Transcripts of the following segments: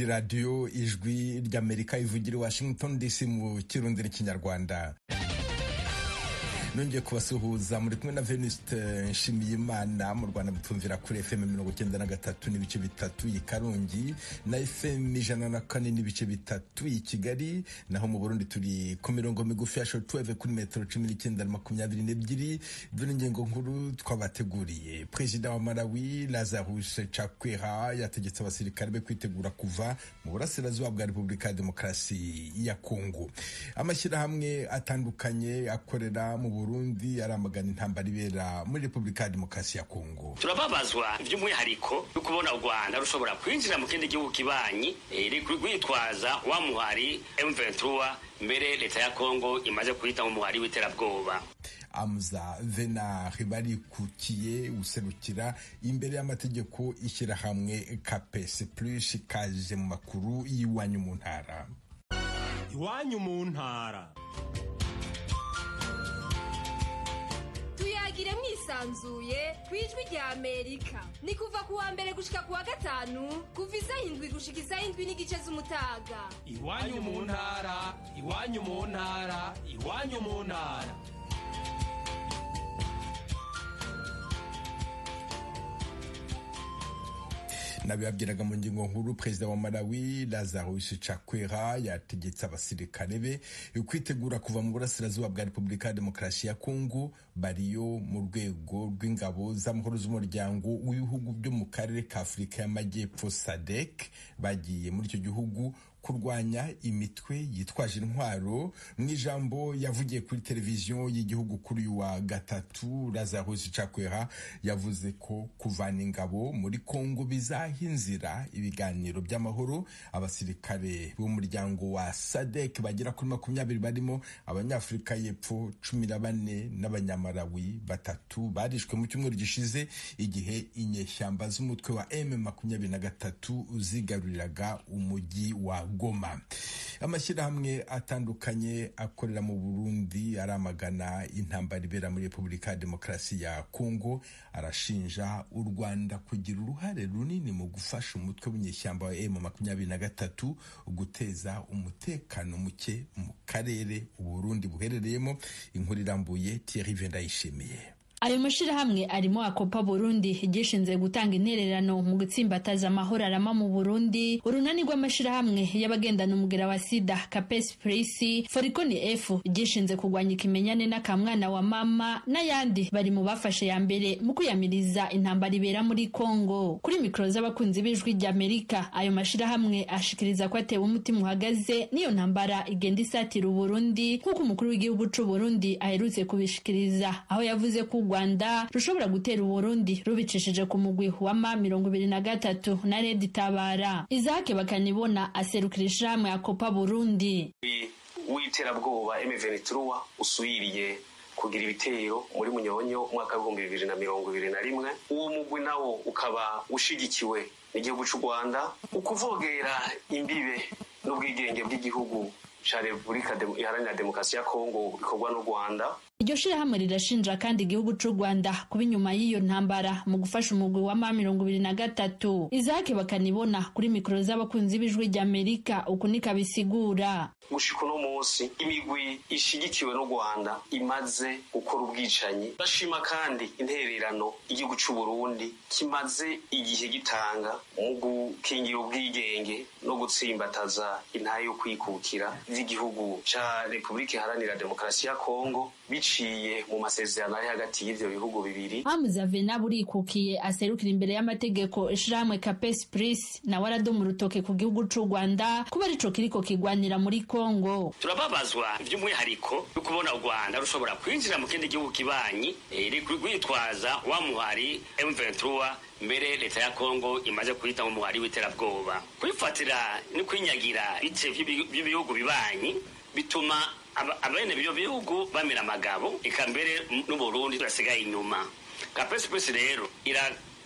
ni radiyo ijwi ry'Amerika ivugira i Washington DC mu kirundi n'ikinyarwanda. Nongeye kubasuhuza muri kumwe na Venuste Nshimiyimana. Mu Rwanda mutumvira kuri FM 93 n'ibice bitatu i Karongi na FM 104 n'ibice bitatu i Kigali, naho mu Burundi turi ku mirongo migufi ya shortwave kuri metero 1922. Dore ingingo nkuru twabateguriye. Perezida wa Malawi Lazarus Chakwera yategetse abasirikare be kwitegura kuva mu burasirazuba bwa Repubulika ya Demokarasi ya Kongo. Amashyirahamwe atandukanye akorera mu Burundi aramagana intambara ibera muri Repubulika ya Demokarasi ya Kongo. Turababazwa by'umwihariko yo kubona u Rwanda rushobora kwinjira mu kindi gihugu kibanyi kwitwaza wa muhari M23 mbere leta ya Kongo imaze kwita mu muhari w'iterabwoba. Amza Venari barikukiye userukira imbere y'amategeko ishyirahamwe KPS Plus kaje mu makuru y'iwanyu mu ntara. Iwanyu mu ntara. Tuyagire mwisanzuye kwijwi rya Amerika. Ni kuva kuwa mbere gushika kuwa gatanu kuva isaha 7 gushika isaha 7 n'igice z'umutaga. Iwanyu mu ntara, iwanyu mu ntara, iwanyu mu ntara. Nabibabwiraga mu ngingo nkuru, perezida wa Malawi Lazarus Chakwera yategetse abasirikare be kwitegura kuva mu burasirazuba bwa Repubulika ya Demokarasi ya Kongo bariyo mu rwego rw'ingabo z'amahoro z'umuryango w'ibihugu byo mu karere ka Afurika y'Amajyepfo SADC. Bagiye muri icyo gihugu kurwanya imitwe yitwaje intwaro. Mu ijambo yavugiye kuri televiziyo y'igihugu kuri wa gatatu, Lazarus Chakwera yavuze ko kuvana ingabo muri Kongo bizahinzira ibiganiro by'amahoro. Abasirikare b'umuryango wa SADC bagera kuri 20 barimo abanyafurika y'Epfo 14 n'abanyamalawi 3 barishwe mu cyumweru gishize igihe inyeshyamba z'umutwe wa M23 zigaruriraga umujyi wa Goma. Amashyirahamwe atandukanye akorera mu Burundi aramagana intambara ibera muri Repubulika ya Demokarasi ya Kongo. Arashinja u Rwanda kugira uruhare runini mu gufasha umutwe w'inyeshyamba wa M23 guteza umutekano muke mu karere u Burundi buherereyemo. Inkuru irambuye Thierry Vendayishimiye. Ayo mashirahamwe arimo Akopa Burundi gishinze gutanga intererano mu gutsimbataza amahoro arama mu Burundi, urunani rw'amashirahamwe y'abagendana umugera wa sida KPS Plus, Forikoni F gishinze kugwanya ikimenyane n'akamwana wa mama n'ayandi bari mu bafashe ya mbere mu kuyamiriza intambara ibera muri Kongo. Kuri mikro z'abakunzi b'ijwi ry'Amerika, ayo mashirahamwe ashikiriza ko atewe umutima uhagaze niyo ntambara igenda isatira u Burundi, kuko umukuru w'igihugu c'u Burundi aherutse kubishikiriza aho yavuze ko Rwanda rushobora gutera Burundi rubicishije ku mugwi wa M23 na Red Tabara. Izake bakanibona aserukira hamwe Akopa Burundi. W'iterabwoba M23 usuyiriye kugira ibitero muri Munyonyo mwaka wa 2021. Uwo mugwi nawo ukaba ushigikiwe n'igihugu cy'u Rwanda ukuvogera imbibe n'ubwigenge bw'igihugu cha Repubulika Iharanira Demokarasi ya Kongo bikorwa n'u Rwanda. Iryo shirahamwe rirashinja kandi igihugu c'u Rwanda kuba inyuma y'iyo ntambara mu gufasha umugwi wa M23. Izake bakanibona kuri mikro z'abakunzi b'ijwi ry'Amerika ukunika bisigura. Gushika no munsi imigwi ishigikiwe n'u Rwanda imaze gukora ubwicanyi. Bashima kandi intererano igihugu c'u Burundi kimaze igihe gitanga mu gukingira ubwigenge no gutsimbataza intahe yo kwikukira z'igihugu ca Repubulika Iharanira Demokarasi ya Kongo biciye mu masezerano ari hagati y'ivyo bihugu bibiri. Hamza Vena burikukiye aserukira imbere y'amategeko ishiramwe KPS Plus na warado mu rutoke ku gihugu c'u Rwanda kuba arico kiriko kigwanira muri Kongo. Turababazwa by'umwihariko yo kubona u Rwanda rushobora kwinjira mu kindi gihugu kibanyi kwitwaza wa muhari M23 mbere leta ya Kongo imaze kwita mu muhari w'iterabwoba. Kwifatira ni kwinyagira bice by'ibihugu bibanyi bituma abene byo bihugu bamira amagabo eka mbere n'u Burundi turasigaye inyuma. KPS rero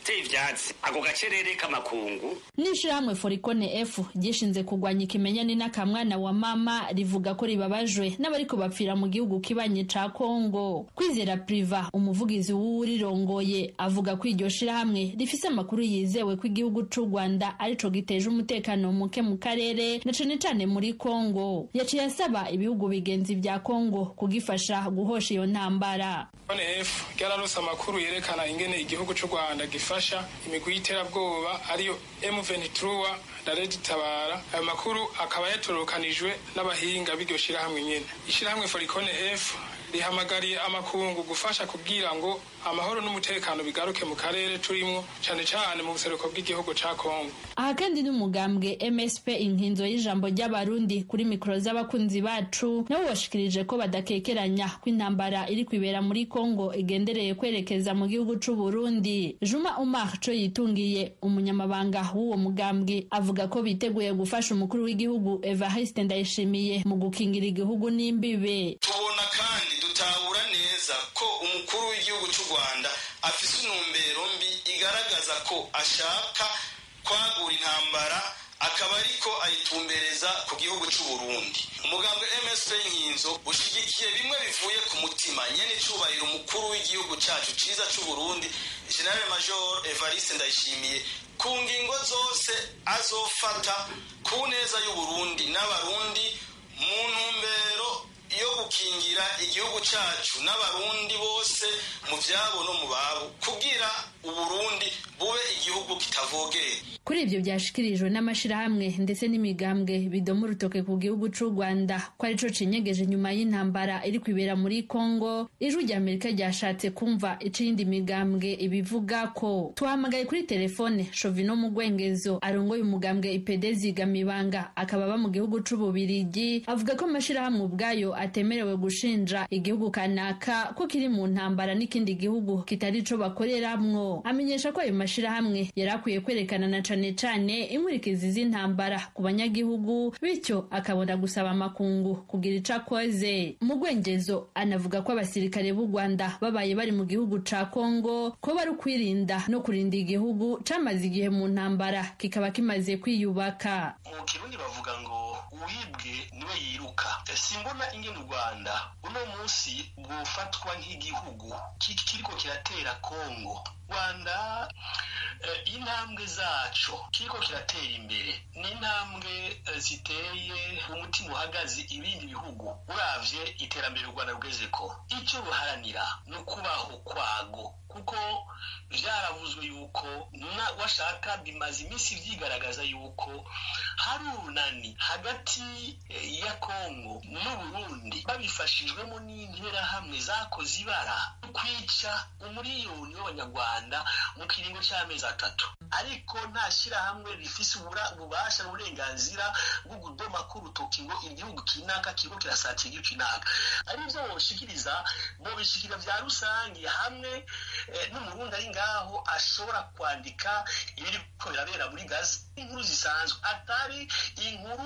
teye ivyatsi ako gacerere k'amakungu. N'ishirahamwe Forikone F gishinze kugwanya ikimenyane n'akamwana wa mama rivuga ko ribabajwe n'abariko bapfira mu gihugu kibanye ca Kongo. Kwizera Priva umuvugizi w'urirongoye avuga ko iryo shirahamwe rifise amakuru yizewe ko igihugu c'u Rwanda arico giteje umutekano muke mu karere na cane cane muri Kongo. Yaciye asaba ibihugu bigenzi vya Kongo kugifasha guhosha iyo ntambara. ONF yararose amakuru yerekana ingene igihugu c'u Rwanda gifasha imigwi y'iterabwoba ariyo M23 na Red Tabara. Ayo makuru akaba yatorokanijwe n'abahinga b'iryo shirahamwe nyene. Ishirahamwe Forikone F rihamagariye amakungu gufasha kugira ngo amahoro n'umutekano bigaruke mu karere turimo cyane cyane mu buseruko bw'igihugu ca Kongo. Aha kandi n'umugambwe MSP inkinzo y'ijambo ry'abarundi kuri mikoro z'abakunzi bacu nabo bashikirije ko badakekeranya ko intambara iri kwibera muri Kongo igendereye kwerekeza mu gihugu c'u Burundi. Juma Omar co yitungiye umunyamabanga w'uwo mugambwe avuga ko biteguye gufasha umukuru w'igihugu Evariste Ndayishimiye mu gukingira igihugu n'imbibe. Tubona kandi dutahura neza ko umukuru w'igihugu cy'u Rwanda afise intumbero mbi igaragaza ko ashaka kwagura intambara akaba ariko ayitumbereza ku gihugu cy'u Burundi. Umugambwe MSP inkinzo ushigikiye bimwe bivuye ku mutima nyene cubahiro umukuru w'igihugu cacu ciza cy'u Burundi General Major Evariste Ndayishimiye ku ngingo zose azofata ku neza y'u Burundi n'abarundi mu ntumbero yo gukingira igihugu cacu n'abarundi bose mu vyabo no mu babo kugira Uburundi bube igihugu kitavogeye. Kuri ivyo byashikirijwe n'amashirahamwe ndetse n'imigambwe bidoma urutoke ku gihugu c'u Rwanda ko arico cinyegeje nyuma y'intambara iri kwibera muri Kongo. Ijwi rya Amerika ryashatse kumva icindi migambwe ibivuga ko. Tuhamagaye kuri telefone Shovino Mugwengezo arongoye umugambwe IPD Zigamibanga akaba aba mu gihugu c'u Bubiligi avuga ko amashirahamwe ubwayo atemerewe gushinja igihugu kanaka ko kiri mu ntambara n'ikindi gihugu kitari co bakoreramwo. Amenyesha ko ayo mashirahamwe yarakwiye kwerekana na cane cane inkurikizi z'intambara ku banyagihugu bityo akabona gusaba amakungu kugira ico akoze. Mugwengezo anavuga ko abasirikare b'u Rwanda babaye bari mu gihugu ca Kongo ko bari kwirinda no kurinda igihugu camaze igihe mu ntambara kikaba kimaze kwiyubaka. Mu Kirundi bavuga ngo uwibwe niwe yiruka. Simbona ingene u Rwanda uno munsi bwofatwa nk'igihugu kiriko kiratera Kongo. Rwanda intambwe zacu kiriko kiratera imbere ni intambwe ziteye umutima uhagaze ibindi bihugu uravye iterambere u Rwanda rugezeko. Icyo ruharanira ni ukubaho kwago kuko vyaravuzwe yuko washaka bimaze iminsi vyigaragaza yuko hari urunani hagati ya Kongo n'Uburundi babifashijwemo n'interahamwe zakoze ibara kwica umuriyoni w'abanyarwanda mu kiringo c'amezi 3 ariko nta shirahamwe rifise ububasha n'uburenganzira bwo gudoma ku rutoki ngo igihugu kinaka kigo kirasatira igihugu kinaka. Arivyo boshikiriza bobishikira vya rusangi hamwe n'umurundi ari ngaho ashobora kwandika ibiriko birabera muri Gaza inkuru zisanzwe atari inkuru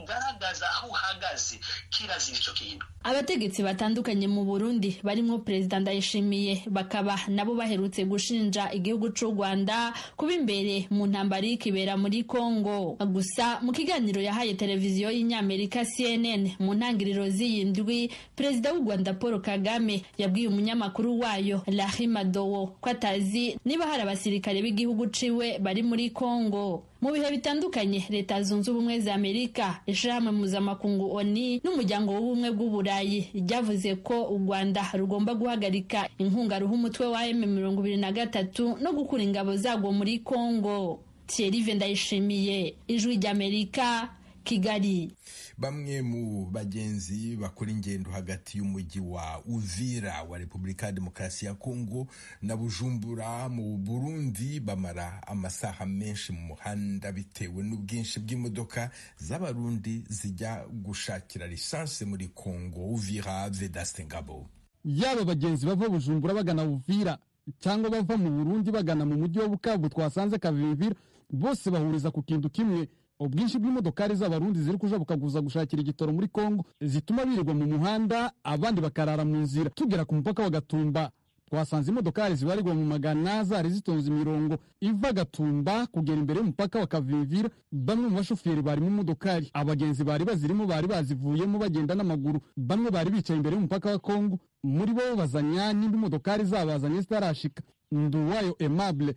ugaragaza aho uhagaze kirazira ico kintu. Abategetsi batandukanye mu Burundi barimo President Ndayishimiye bakaba nabo baherutse gushinja igihugu c'u Rwanda kuba imbere mu ntambara y'ikibera muri Kongo. Gusa mu kiganiro yahaye televiziyo y'Inyamerika CNN mu ntangiriro z'iyindwi President w'u Rwanda Paul Kagame yabwiye umunyamakuru wayo Larry Madowo ko atazi niba hari abasirikare b'igihugu ciwe bari muri Kongo. Mu bihe bitandukanye Leta Zunze Ubumwe za Amerika, ishirahamwe mpuzamakungu ONU n'umuryango w'ubumwe bw'Uburayi ryavuze ko u Rwanda rugomba guhagarika inkunga ruha umutwe wa M23 no gukura ingabo zagwo muri Kongo. Thierry Vendayishimiye, Ijwi ry'Amerika, Kigali. Bamwe mu bagenzi bakora ingendo hagati y'umujyi wa Uvira wa Repubulika ya Demokarasi ya Kongo na Bujumbura mu Burundi bamara amasaha menshi mu muhanda bitewe n'ubwinshi bw'imodoka z'abarundi zijya gushakira lisansi muri Kongo. Uvira, Vedaste Ngabo. Yaba bagenzi bava Bujumbura bagana Uvira cyangwa bava mu Burundi bagana mu mujyi wa Bukavu twasanze Kavimvira, bose bahuriza ku kintu kimwe: ubwinshi bw'imodokari z'abarundi ziri kuja bukaguza gushakira igitoro muri Kongo zituma birirwa mu muhanda, abandi bakarara mu nzira. Tugera ku mupaka wa Gatumba twasanze imodokari zibarirwa mu magana zari zitonze imirongo iva Gatumba kugera imbere y'umupaka wa Kavimvira. Bamwe mu bashoferi bari mu modokari, abagenzi bari bazirimo bari bazivuyemo bagenda n'amaguru. Bamwe bari bicaye imbere y'umupaka wa Kongo, muri bo bazanya n'indi modokari zabazanye zitarashika. Nduwayo Aimable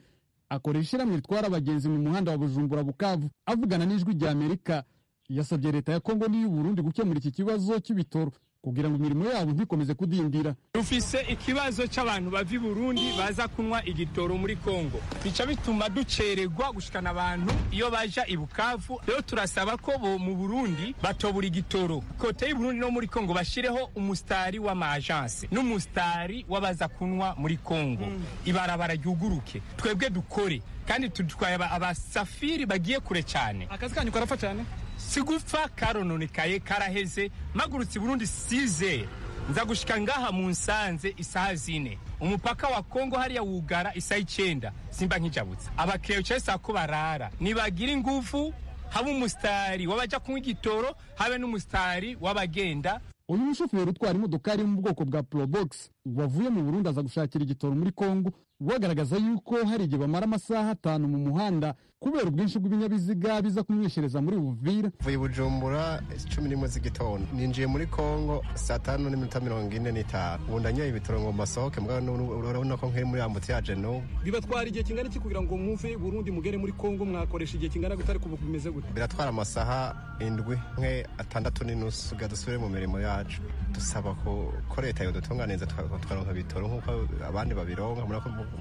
akoresha ishyirahamwe ritwara abagenzi mu muhanda wa Bujumbura Bukavu, avugana n'ijwi rya Amerika, yasabye leta ya Kongo n'iy'u Burundi gukemura iki kibazo cy'ibitoro kugira ngo imirimo yabo ntikomeze kudindira. Dufise ikibazo cy'abantu bava i Burundi baza kunywa igitoro muri Kongo, bica bituma ducererwa gushikana abantu iyo baja i Bukavu. Rero turasaba ko bo mu Burundi batobura igitoro kote y'u Burundi no muri Kongo, bashireho umustari w'ama-agence n'umustari w'abaza kunywa muri Kongo. Ibarabara ryuguruke, twebwe dukore kandi tudutwaye abasafiri bagiye kure cyane. Akazi kanyu karafa cyane, sigupfa karononekaye karaheze. Magurutse Burundi 6 nza gushika ngaha mu Nsanze isaha 4, umupaka wa Kongo hariya wugara isaha 9 simba nkijabutse. Abakiriya cyese ko barara nibagira ingufu, habe umustari wabaja kunywa igitoro, habe n'umustari wabagenda. Uyu mushoferi utwara imodokari mu bwoko bwa Probox wavuye mu Burundi aza gushakira igitoro muri Kongo, wagaragaza yuko hari igihe bamara amasaha 5 mu muhanda kubera ubwinshi bw'ibinyabiziga biza kumwishereza muri Uvira. Vuye Bujumbura 11 z'igitondo, ninjiye muri Kongo saa 5:45. Ubu ndanyoye ibitoro ngo masohoke, urabona ko nkiri muri ambutiyaje no. Bibatwara igihe kingana iki kugira ngo muve Burundi mugere muri Kongo? Mwakoresha igihe kingana gutari kubimeze gute? Biratwara amasaha 7 nke 6:30 gadusubire mu mirimo yacu. Dusaba ko leta yo dutunganiza twaronka bitoro nkuko abandi babironka,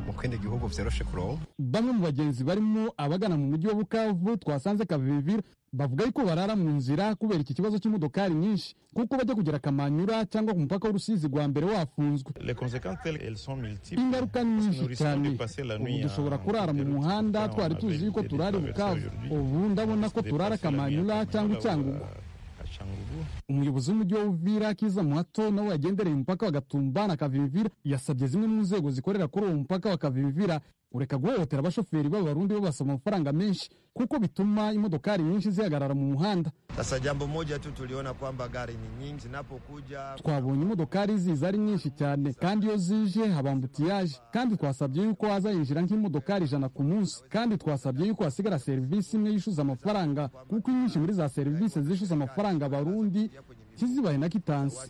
mu kindi gihugu vyoroshe kuronka. Bamwe mu bagenzi barimo abagana mu mujyi wa Bukavu twasanze Kavimvira bavuga yuko barara mu nzira kubera iki kibazo cy'imodokari nyinshi, kuko bajya kugera Kamanyura cyangwa ku mupaka w'Urusizi rwa mbere wafunzwe. Ingaruka nyinshi cyane, ubu dushobora kurara mu muhanda twari tuzi yuko turari Bukavu, ubu ndabona ko turara Kamanyura cyangwa Cyangugu. Umuyobozi w'umujyi wa Uvira Kiza Muhato nawe yagendereye umupaka wa Gatumba na Kavimvira yasabye zimwe mu nzego zikorera kuri uwo mupaka wa Kavimvira ureka guhohotera abashoferi b'Abarundi babasaba amafaranga menshi, kuko bituma imodokari nyinshi zihagarara mu muhanda. Sasa jambo moja tu tuliona kwamba gari ni nyingi zinapokuja, twabonye imodokari ziza ari nyinshi cyane, kandi iyo zije habambutiyaje, kandi twasabye yuko haza yinjira nk'imodokari 100 ku munsi, kandi twasabye yuko hasigara serivisi imwe yishuza amafaranga, kuko nyinshi muri za serivisi zishuza amafaranga Abarundi kizibaye na kitansi.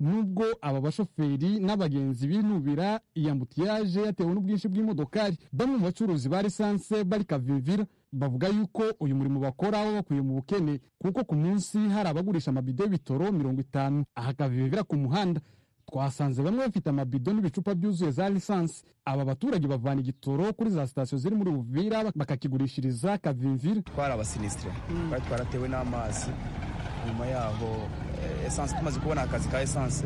Nubwo aba bashoferi n'abagenzi binubira iyambutiyaje yatewe n'ubwinshi bw'imodokari, bamwe mu bacuruzi ba lisanse bari Kavimvira bavuga yuko uyu murimo bakora bakwiye mu bukene, kuko ku munsi hari abagurisha amabido y'ibitoro 50 aha Kavimvira ku muhanda. Twasanze bamwe bafite amabido n'ibicupa byuzuye za lisanse. Aba baturage bavana igitoro kuri za sitasiyo ziri muri Uvira bakakigurishiriza Kavimvira. Twara abasinistre bari twaratewe n'amazi, nyuma yaho essence tumaze kubona akazi ka essence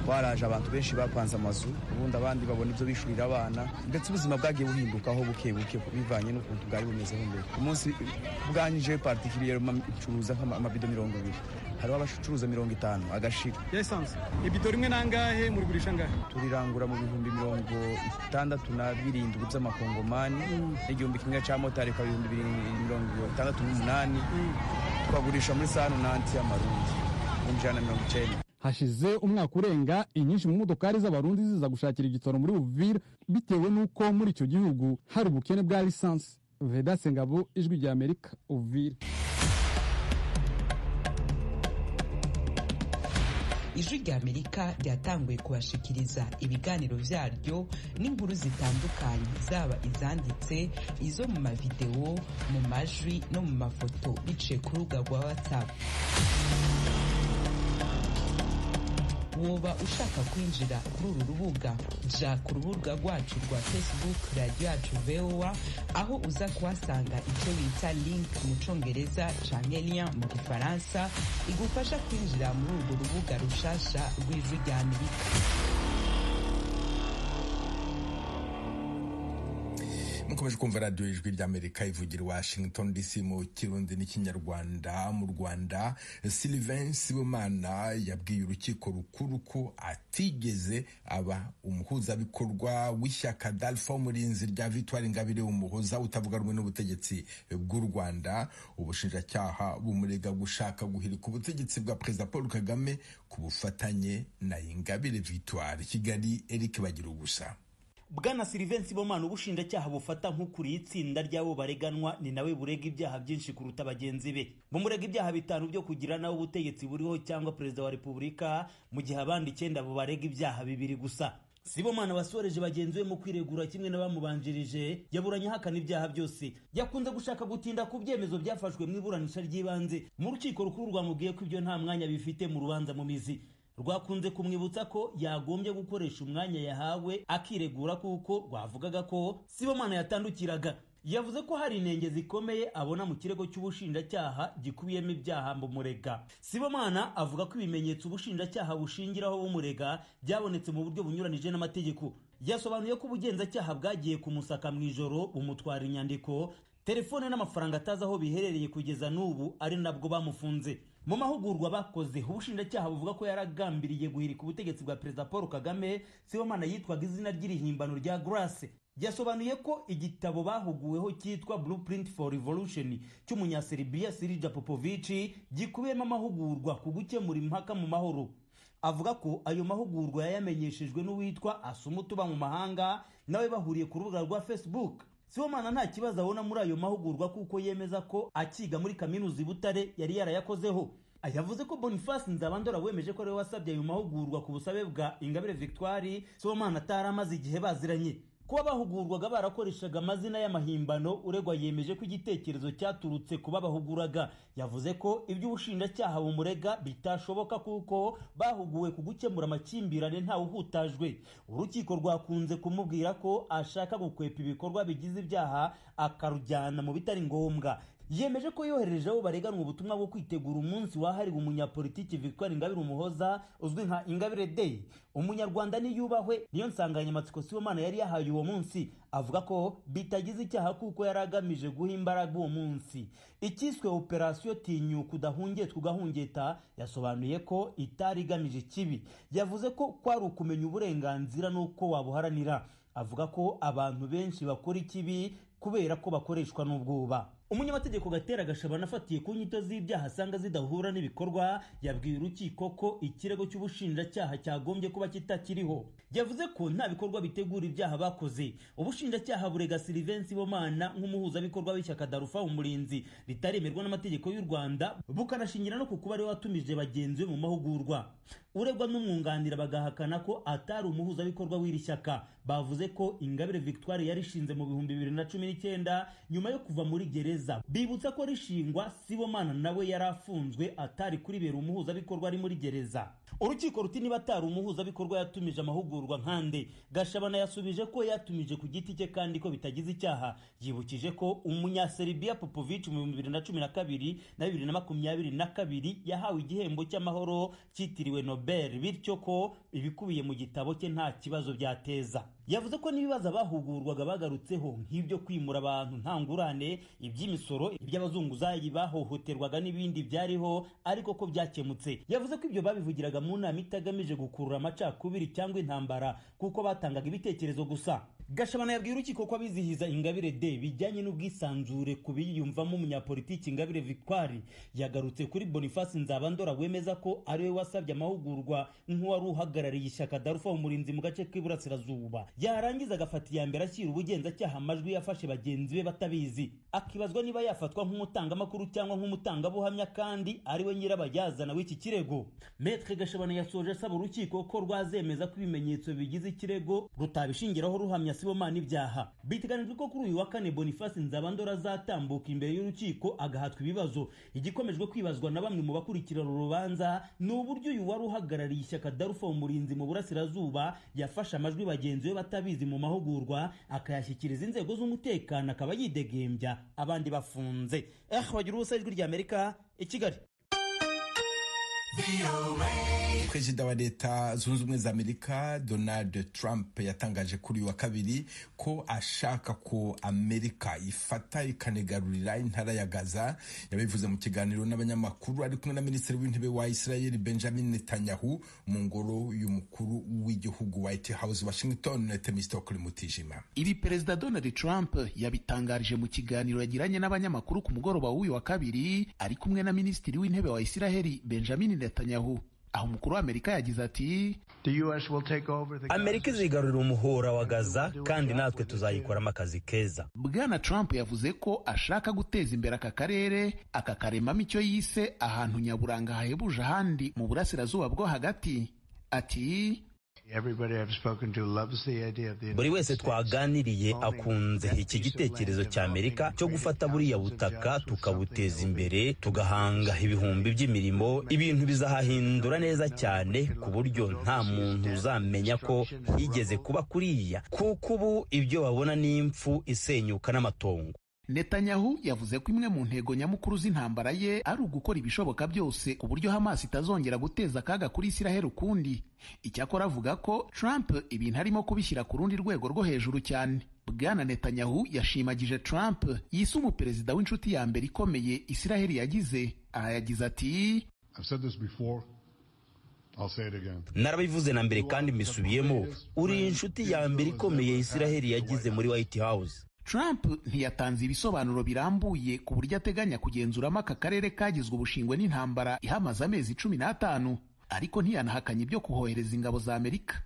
twaraje abantu benshi bapanze amazu, ubundi abandi babona ibyo bishurira abana, ndetse ubuzima bwagiye buhindukaho buke bivanye n'ukuntu bwari bumezeho mbere. Umunsi bwanyije particulier icuruza nk'amabido 200, hariho abacuruza 50 agashira essence. Ibido rimwe nangahe muri gurisha ngahe? Turirangura mu bihumbi 67 by'amakongomani, n'igihumbi kimwe cya motari ka 268, twagurisha muri sano nanti y'Amarundi 190. Hashize umwaka urenga inyinshi mu modokari z'Abarundi ziza gushakira igitoro muri Uvira bitewe n'uko muri icyo gihugu hari ubukene bwa lisansi. Vedaste Ngabo, Ijwi rya Amerika, Uvira. Ijwi rya Amerika ryatanguye kubashikiriza ibiganiro vyaryo n'inkuru zitandukanye, zaba izanditse, izo mu mavideo, mu majwi no mu mafoto biciye ku rubuga rwa WhatsApp. Woba ushaka kwinjira kuri uru rubuga, ja ku rubuga rwacu rwa Facebook Radio Yacu VOA, aho uza kuhasanga icyo bita link mu Congereza canke lien mu Gifaransa igufasha kwinjira muri urwo rubuga rushasha rw'Ijwi rya Amerika. mukomeje kumva radiyo ijwi ry'Amerika ivugira Washington DC mu Kirundi n'ikinyarwanda. Mu Rwanda, Sylvain Sibomana yabwiye urukiko rukuru ko atigeze aba umuhuzabikorwa w'ishyaka Dalpha Umurinzi rya Victoire Ingabire Umuhoza utavuga rumwe n'ubutegetsi bw'u Rwanda. Ubushinjacyaha bumurega gushaka guhirika ubutegetsi bwa Perezida Paul Kagame ku bufatanye na Ingabire Victoire. Kigali, Eric Bagirugusa. Bwana Sylvain Sibomana ubushinjacyaha bufata nk'ukuriye itsinda ry'abo bareganwa ni nawe burega ibyaha byinshi kuruta bagenzi be. Bumurega ibyaha 5 byo kugira nawe ubutegetsi buriho cyangwa perezida wa repubulika, mu gihe abandi 9 abo barega ibyaha 2 gusa. Sibomana wasoreje bagenzi be mu kwiregura kimwe n'abamubanjirije yaburanye hakana ibyaha byose. Yakunze gushaka gutinda ku byemezo byafashwe mu iburanisha ry'ibanze. Mu rukiko rukuru rwamubwiye ko ibyo nta mwanya bifite mu rubanza mu mizi. Rwakunze kumwibutsa ko yagombye gukoresha umwanya yahawe akiregura kuko rwavugaga ko Sibomana yatandukiraga. Yavuze ko hari inenge zikomeye abona mu kirego cy'ubushinjacyaha gikubiyemo ibyaha mbumurega. Sibomana avuga ko ibimenyetso ubushinjacyaha bushingiraho bumurega byabonetse mu buryo bunyuranije n'amategeko. Yasobanuye ko ubugenzacyaha bwagiye kumusaka mu ijoro bumutwara inyandiko, telefone n'amafaranga atazi aho biherereye kugeza n'ubu ari nabwo bamufunze. Mu mahugurwa bakoze ubushinjacyaha buvuga ko yaragambiriye guhirika ubutegetsi bwa Perezida Paul Kagame. Sibomana yitwaga izina ry'irihimbano rya Grace. Yasobanuye ko igitabo bahuguweho cyitwa Blueprint for Revolution cy'umunyaserbia Sirija Popovic gikubiyemo amahugurwa ku gukemura impaka mu mahoro. Avuga ko ayo mahugurwa yayamenyeshejwe n'uwitwa Asumutuba mu mahanga, nawe bahuriye ku rubuga rwa Facebook. Sibomana nta kibazo abona muri ayo mahugurwa kuko yemeza ko akiga muri kaminuza Butare yari yarayakozeho. Ayavuze ko Boniface Nzabandora wemeje ko ariwe wasabye ayo mahugurwa ku busabe bwa Ingabire Victoire. Sibomana ataramaze igihe baziranye. Kuba bahugurwaga barakoreshaga amazina y'amahimbano, uregwa yemeje ko igitekerezo cyaturutse kuba bahuguraga. Yavuze ko ibyo ubushinjacyaha bumurega bitashoboka kuko bahuguwe ku gukemura amakimbirane nta uhutajwe. Urukiko rwakunze kumubwira ko ashaka gukwepa ibikorwa bigize ibyaha akarujyana mu bitari ngombwa. Yemeje ko yohereje abo bareganwa ubutumwa bwo kwitegura umunsi wahariwe umunyapolitiki Victoire Ingabire Umuhoza uzwi nka Ingabire Day. Umunyarwanda niyubahwe niyo nsanganyamatsiko Sibomana yari yahaye uwo munsi. Avuga ko bitagize icyaha kuko yaragamije guha imbaraga uwo munsi. Ikiswe Operation Tinyuka udahungetwa ugahungeta yasobanuye ko itari igamije kibi. Yavuze ko kwari ukumenya uburenganzira n'uko wabuharanira. Avuga ko abantu benshi bakora ikibi kubera ko bakoreshwa n'ubwoba. Umunyamategeko Gatera Gashabana afatiye ku nyito z'ibyaha asanga zidahura n'ibikorwa yabwiye urukiko ko ikirego cy'ubushinjacyaha cyagombye kuba kitakiriho. Yavuze ko nta bikorwa bitegura ibyaha bakoze. Ubushinjacyaha burega Sylvain Sibomana nk'umuhuzabikorwa w'ishyaka Dalpha Umurinzi ritaremerwa n'amategeko y'u Rwanda, bukanashingira no ku kuba ari watumije bagenzi be mu mahugurwa. Uregwa n'umwunganira bagahakana ko atari umuhuzabikorwa w'iri shyaka. Bavuze ko Ingabire Victoire yarishinze mu 2019 nyuma yo kuva muri gereza. Bibutsa ko rishingwa Sibomana nawe yarafunzwe atari kuri bera umuhuzabikorwa ari muri gereza. Urukiko ruti niba atari umuhuzabikorwa yatumije amahugurwa nkande. Gashabana yasubije ko yatumije ku giti cye kandi ko bitagize icyaha. Yibukije ko umunyaserbia Popovic mu 2012 na 2022 yahawe igihembo cy'amahoro cyitiriwe Nobel, bityo ko ibikubiye mu gitabo cye nta kibazo byateza. Yavuze ko n'ibibazo bahugurwaga bagarutseho nk'ibyo kwimura abantu nta ngurane, iby'imisoro, iby'abazunguzayi bahohoterwaga n'ibindi byariho ariko ko byakemutse. Yavuze ko ibyo babivugiraga mu nama itagamije gukurura amacakubiri cyangwa intambara kuko batangaga ibitekerezo gusa. Gashabana yabwiye urukiko ko abizihiza Ingabire Day bijyanye n'ubwisanzure kubiyumvamo umunyapolitiki Ingabire Victoire. Yagarutse kuri Boniface Nzabandora wemeza ko ariwe wasabye amahugurwa nk'uwari uhagarariye ishyaka Dalpha Umurinzi mu gace k'iburasirazuba. Yarangiza agafata iya mbere ashyira ubugenzacyaha amajwi yafashe bagenzi be batabizi. Akibazwa niba yafatwa nk'umutangamakuru cyangwa nk'umutangabuhamya kandi ariwe nyirabayazana w'iki kirego. Maître Gashabana yasoje asaba urukiko ko rwazemeza ko ibimenyetso bigize ikirego rutabishingiraho ruhamya Sibomana ibyaha. Biteganijwe ko kuri uyu wa kane Boniface Nzabandora azatambuka imbere y'urukiko agahatwa ibibazo. Igikomejwe kwibazwa na bamwe mu bakurikirana urubanza ni uburyo uyu wari uhagarariye ishyaka Dalpha Umurinzi mu burasirazuba yafashe amajwi bagenzi be batabizi mu mahugurwa akayashyikiriza inzego z'umutekano akaba yidegembya abandi bafunze. Bagira ubusa ijwi ry'Amerika i Kigali. Perezida wa Leta Zunze Ubumwe za Amerika Donald Trump yatangaje kuri uyu wa kabiri ko ashaka ko Amerika ifata ikanigarurira intara ya Gaza. Yabivuze mu kiganiro n'abanyamakuru ari kumwe na Minisitiri w'Intebe wa Israel Benjamin Netanyahu mu ngoro y'umukuru w'igihugu White House, Washington. Temistokle Mutijima. Ibi Perezida Donald Trump yabitangarije mu kiganiro yagiranye n'abanyamakuru ku mugoroba w'uyu wa kabiri ari kumwe na Minisitiri w'Intebe wa Israel Benjamin Netanyahu. Aho umukuru wa Amerika yagize ati Amerika izigarurira umuhora wa Gaza kandi natwe tuzayikoramo akazi keza. Bwana Trump yavuze ko ashaka guteza imbere aka karere akakaremamo icyo yise ahantu nyaburanga hahebuje ahandi mu burasirazuba bwo hagati. Ati buri wese twaganiriye akunze iki gitekerezo cya Amerika cyo gufata buriya butaka tukabuteza imbere tugahanga ibihumbi by'imirimo. Ibintu bizahahindura neza cyane ku buryo nta muntu uzamenya ko higeze kuba kuriya, kuko ubu ibyo babona ni impfu, isenyuka n'amatongo. Netanyahu yavuze ko imwe mu ntego nyamukuru z'intambara ye ari ugukora ibishoboka byose ku buryo Hamas itazongera guteza akaga kuri Israel ukundi. Icyakora avuga ko Trump ibintu arimo kubishyira ku rundi rwego rwo hejuru cyane. Bwana Netanyahu yashimagije Trump yise umuperezida w'inshuti ya mbere ikomeye Israel yagize. Aha yagize ati narabivuze na mbere kandi mbisubiyemo, uri inshuti ya mbere ikomeye Israel yagize muri White House. Trump ntiyatanze ibisobanuro birambuye ku buryo ateganya kugenzuramo aka karere kagizwe ubushingwe n'intambara ihamaze amezi 15, ariko ntiyanahakanye ibyo kuhohereza ingabo za Amerika.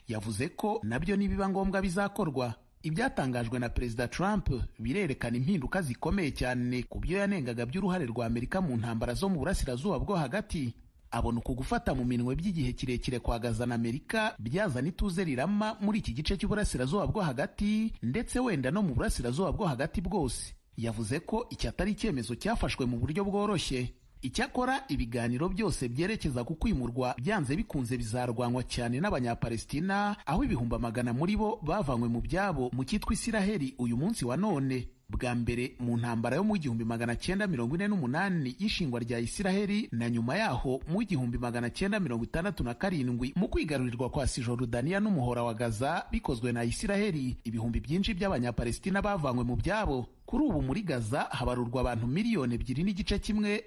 Yavuze ko nabyo nibiba ngombwa bizakorwa. Ibyatangajwe na Perezida Trump birerekana impinduka zikomeye cyane ku byo yanengaga by'uruhare rwa Amerika mu ntambara zo mu burasirazuba bwo hagati. Abona uku gufata mu minwe by'igihe kirekire kwa Gaza na Amerika byazana ituze rirama muri iki gice cy'uburasirazuba bwo hagati ndetse wenda no mu burasirazuba bwo hagati bwose. Yavuze ko iki atari icyemezo cyafashwe mu buryo bworoshye. Icyakora ibiganiro byose byerekeza ku kwimurwa byanze bikunze bizarwanywa cyane n'Abanyapalestina, aho ibihumbi magana muri bo bavanywe mu byabo mu cyitwa Isiraheli uyu munsi wa none. Bwa mbere mu ntambara yo mu 1948 y'ishingwa rya Isiraheli na nyuma yaho mu 1967 mu kwigarurirwa kwa Cisjordania n'umuhora wa Gaza bikozwe na Isiraheli, ibihumbi byinshi by'Abanyapalestina bavanywe mu byabo. Kuri ubu muri Gaza habarurwa abantu 2.1 miliyoni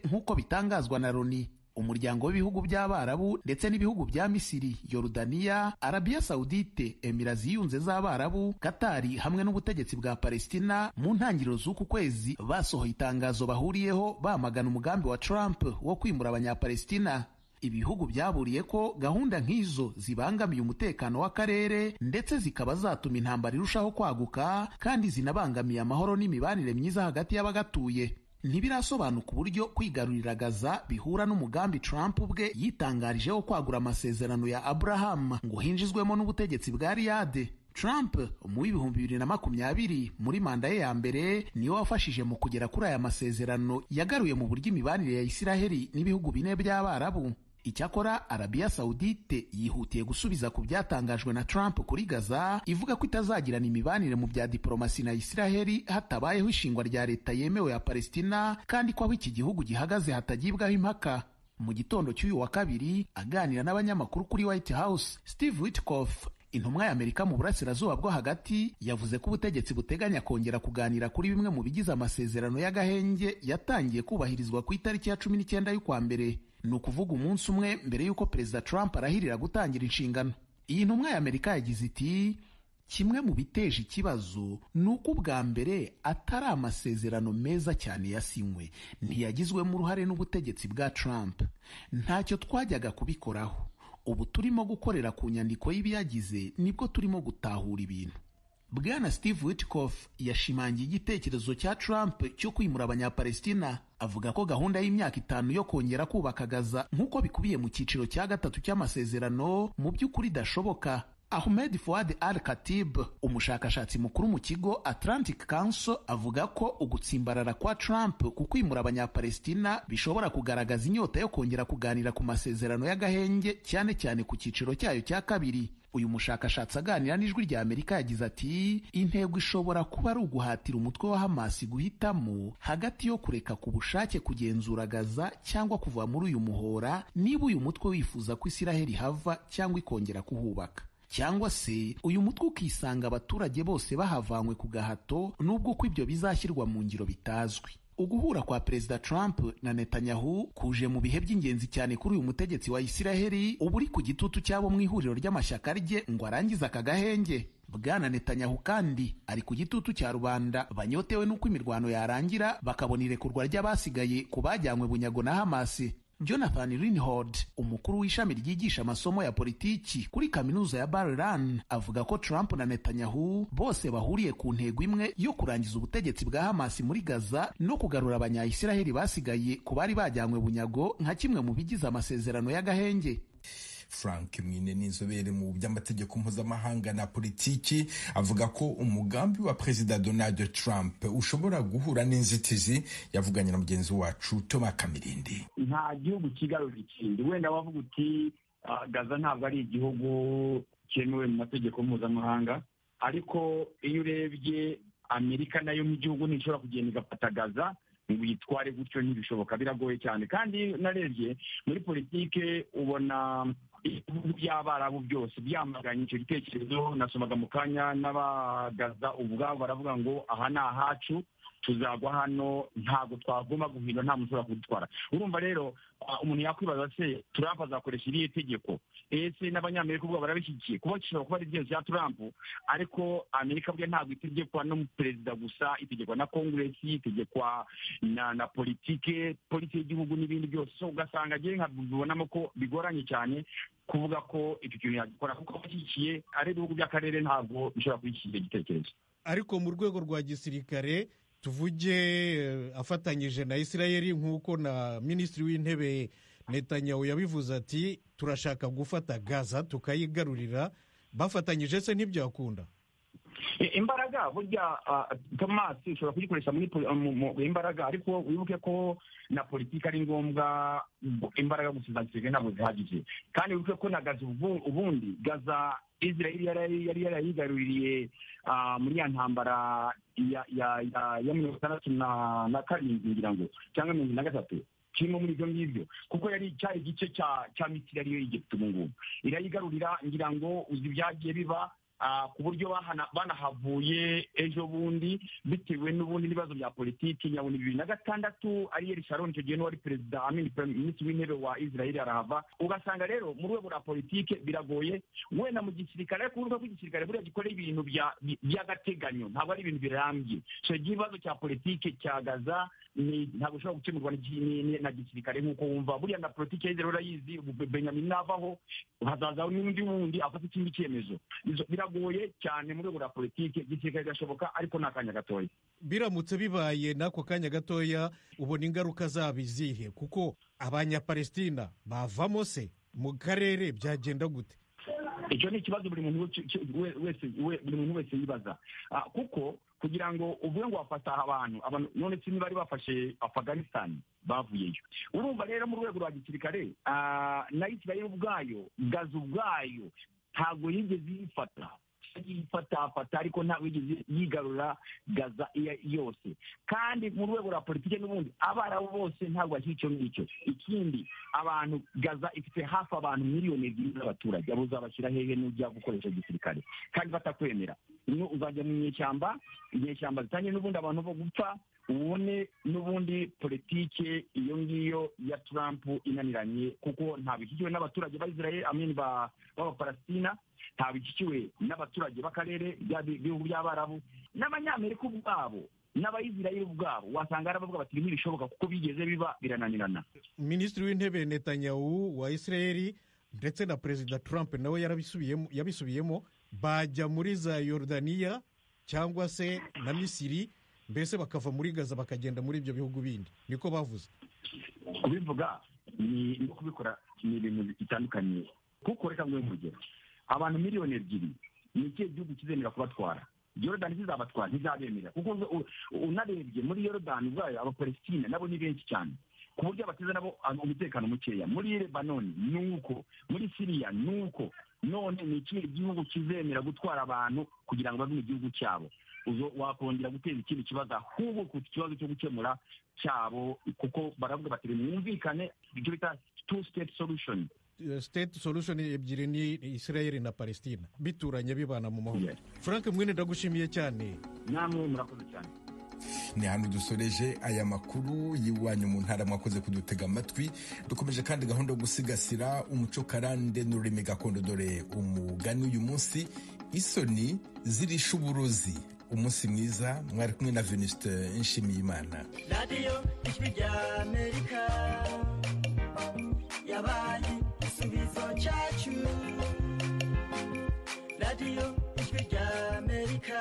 nk'uko bitangazwa na Loni. Umuryango w'ibihugu by'Abarabu ndetse n'ibihugu bya Misiri, Yorodaniya, Arabia Saudite, Emirates Ziyunze z'Abarabu, Katari hamwe n'ubutegetsi bwa Palestina mu ntangiriro z'uku kwezi basohoye itangazo bahuriyeho bamagana umugambi wa Trump wo kwimura Abanyapalestina. Ibihugu byaburiye ko gahunda nk'izo zibangamiye umutekano w'akarere ndetse zikaba zatuma intambara irushaho kwaguka kandi zinabangamiye amahoro n'imibanire myiza hagati y'abagatuye. Ntibirasobanuka uburyo kwigarurira Gaza bihura n'umugambi Trump ubwe yitangarije wo kwagura amasezerano ya Abraham ngo hinjizwemo n'ubutegetsi bwa Riyadh. Trump mu 2020 muri manda ye ya mbere niwe wafashije mu kugera kuri aya masezerano yagaruye mu buryo imibanire ya Isiraheli n'ibihugu bine by'Abarabu. Icyakora Arabia Saudite yihutiye gusubiza ku byatangajwe na Trump kuri Gaza, ivuga ko itazagirana imibanire mu bya diplomasi na Isiraheli hatabayeho ishingwa rya leta yemewe ya Palestina kandi ko aho iki gihugu gihagaze hatagibwaho impaka. Mu gitondo cy'uyu wa kabiri aganira n'abanyamakuru kuri White House, Steve Witkoff, intumwa y'Amerika mu burasirazuba bwo hagati, yavuze ko ubutegetsi buteganya kongera kuganira kuri bimwe mu bigize amasezerano y'agahenge yatangiye kubahirizwa ku itariki ya 19 y'ukwa mbere. Ni ukuvuga umunsi umwe mbere y'uko Perezida Trump arahirira gutangira inshingano. Iyi ntumwa y'Amerika yagize iti kimwe mu biteje ikibazo ni uko ubwa mbere atari amasezerano meza cyane yasinywe, ntiyagizwemo uruhare n'ubutegetsi bwa Trump. Ntacyo twajyaga kubikoraho. Ubu turimo gukorera ku nyandiko y'ibiyagize nibwo turimo gutahura ibintu. Bwana Steve Witkoff yashimangiye igitekerezo cya Trump cyo kwimura Abanyapalestina, avuga ko gahunda y'imyaka 5 yo kongera kubaka Gaza nk'uko bikubiye mu cyiciro cya 3 cy'amasezerano mu by'ukuri idashoboka. Ahmed Fouad Al-Khatib, umushakashatsi mukuru mu kigo Atlantic Council, avuga ko ugutsimbarara kwa Trump ku kwimura abanyapalestina bishobora kugaragaza inyota yo kongera kuganira ku masezerano y'agahenge, cyane cyane ku cyiciro cyayo cya kabiri. Uyu mushakashatsi aganira n'Ijwi rya Amerika yagize ati intego ishobora kuba ari uguhatira umutwe wa Hamas guhitamo hagati yo kureka ku bushake kugenzura Gaza cyangwa kuva muri uyu muhora, niba uyu mutwe wifuza ko Isiraheli hava cyangwa ikongera kuhubaka, cyangwa se uyu mutwe ukisanga abaturage bose bahavanywe ku gahato nubwo ko ibyo bizashyirwa mu ngiro bitazwi. Uguhura kwa Perezida Trump na Netanyahu kuje mu bihe by'ingenzi cyane kuri uyu mutegetsi wa Isiraheli ubu uri ku gitutu cyabo mu ihuriro ry'amashyaka rye ngo arangize aka gahenge. Bwana Netanyahu kandi ari ku gitutu cya rubanda banyotewe n'uko imirwano yarangira bakabona irekurwa ry'abasigaye ku bajyanywe bunyago na Hamas. Jonathan Reinhold, umukuru w'ishami ryigisha amasomo ya politiki kuri kaminuza ya Bar-Ilan, avuga ko Trump na Netanyahu bose bahuriye ku ntego imwe yo kurangiza ubutegetsi bwa Hamas muri Gaza no kugarura abanya-Isiraheli basigaye ku bari bajyanywe bunyago nka kimwe mu bigize amasezerano y'agahenge. Frank Mwine n'inzobere mu by'amategeko mpuzamahanga na politiki avuga ko umugambi wa Perezida Donald Trump ushobora guhura n'inzitizi. Yavuganye na mugenzi wacu Toma Kamirindi. Nta gihugu kigarura ikindi, wenda wavuga uti Gaza ntabwo ari igihugu cyemewe mu mategeko mpuzamahanga, ariko iyo urebye Amerika nayo nk'igihugu ntishobora kugenda igafata Gaza ngo yitware gutyo, ntibishoboka, biragoye cyane. Kandi narebye muri politike ubona ibihugu by'Abarabu byose byamaganye icyo gitekerezo. Nasomaga mu kanya n'abagaza ubwabo baravuga ngo aha ni ahacu, tuzagwa hano, ntabwo twagomba guhindura, nta muntu ushobora kudutwara. Urumva rero umuntu yakwibaza se Trump azakoresha irihe tegeko? Ese n'abanyamerika ubwo barabishyigikiye? Kuba gishobora kuba ari ibyemezo bya Trump, ariko Amerika bwe ntabwo itegekwa n'umuperezida gusa, itegekwa na kongresi, itegekwa na politiki y'igihugu n'ibindi byose. So ugasanga agiye nkabibonamo ko bigoranye cyane kuvuga ko icyo kintu yagikora, kuko abashyigikiye ari ibihugu by'akarere ntabwo bishobora kuyishyigikira igitekerezo. Ariko mu rwego rwa gisirikare tuvuge afatanyije na Isiraheli, nk'uko na minisitiri w'intebe Netanyahu yabivuze ati turashaka gufata Gaza tukayigarurira, bafatanyije se ntibyakunda? Imbaraga burya Thomas ushobora kugikoresha muri imbaraga, ariko wibuke ko na politiki ari ngombwa, imbaraga gusa zasigaye ntabwo zihagije. kandi wibuke ko na Gaza ubundi Gaza Israeli yari yarayigaruriye muri ya ntambara ya 1967 ngira ngo cyangwa 1973, kirimo muri ibyo ngibyo, kuko yari cyari igice cya Misiri ariyo y'Egiputa. ubu ngubu irayigarurira, ngira ngo uzi ibyagiye biba ku buryo banahavuye ejo bundi bitewe n'ubundi n'ibibazo bya politiki. nyabona 2006 Ariel Sharon icyo gihe n'uwari perezida minisitiri w'intebe wa Israel arahava. Ugasanga rero mu rwego rwa politiki biragoye, wenda mu gisirikare, ariko urumva ko igisirikare buriya gikora ibintu by'agateganyo, ntabwo ari ibintu birambye. So ikibazo cya politiki cya Gaza ntabwo ushobora gukemurwa na gisirikare nk'uko wumva. Buriya na politiki ya Israel urayizi, Benjamin navaho hazaza n'undi wundi afata ikindi cyemezo. Biragoye cyane mu rwego rwa politiki. Gisirikare gashoboka, ariko ni akanya gatoya. Biramutse bibaye n'ako kanya gatoya, ubona ingaruka zaba izihe? Kuko abanyapalestina bavamo se mu karere byagenda gute? Icyo ni ikibazo buri muntu wese yibaza, kuko kugira ngo uvuge ngo wafata abantu none si bari bafashe Afghanistan bavuyeyo. Urumva rero mu rwego rwa gisirikare na Israel ubwayo, Gaza ubwayo ntabwo yigeze yifata, ariko ntabwo yigeze yigarura Gaza yose. kandi mu rwego rwa politiki n'ubundi Abarabu bose ntabwo icyo ngicyo. Ikindi, abantu Gaza ifite hafi abantu miliyoni 2 z'abaturage, abo uzabashyira hehe n'ujya gukoresha gisirikare kandi batakwemera? Uzajya mu inyeshyamba zitangiye n'ubundi abantu bo gupfa, ubone n'ubundi politiki iyo ngiyo ya Trump inaniranye, kuko ntabishyikiwe n'abaturage ba Israel b'Abapalestina, ntabishyikiwe n'abaturage b'akarere b'ibihugu by'Abarabu, n'Abanyamerika ubwabo n'Abayisiraheli ubwabo. Wasanga arabavuga bati ntibishoboka kuko bigeze biba birananirana. Minisitiri w'intebe Netanyahu wa Isiraheli ndetse na Perezida Trump nawe yabisubiyemo, bajya muri za Yordaniya cyangwa se na Misiri, mbese bakava muri Gaza bakagenda muri ibyo bihugu bindi, niko bavuze. Kubivuga ni kubikora ni ibintu bitandukanye, kuko reka ngo urugero abantu miliyoni 2 ni ikihe gihugu kizemera kubatwara? Yorodani zizabatwara, ntizabemerera, kuko unarebye muri Yorodani ubwayo abapalestina nabo ni benshi cyane, ku buryo bateza nabo umutekano mukeya. Muri Lebanoni nuko, muri Siriya nuko. None ni ikihe gihugu kizemera gutwara abantu kugira ngo bave mu gihugu cyabo? Wakongera guteza ikindi kibazo ahubwo ku kibazo cyo gukemura cyabo, kuko baravuga bati mwumvikane, ibyo bita two state solution. State solution ebyiri ni Israel na Palestina bituranye bibana mu mahoro. Frank Mwine ndagushimiye cyane. Namwe murakoze cyane. Ni hano dusoreje aya makuru y'iwanyu mu ntara, mwakoze kudutega amatwi. Dukomeje kandi gahunda yo gusigasira umuco karande n'ururimi gakondo, dore umugani uyu munsi: isoni zirisha uburozi. Umunsi mwiza, mwari kumwe na Venuste Nshimiyimana. Radio Ijwi ry'Amerika yabaye igisubizo cyacu. Radio Ijwi ry'Amerika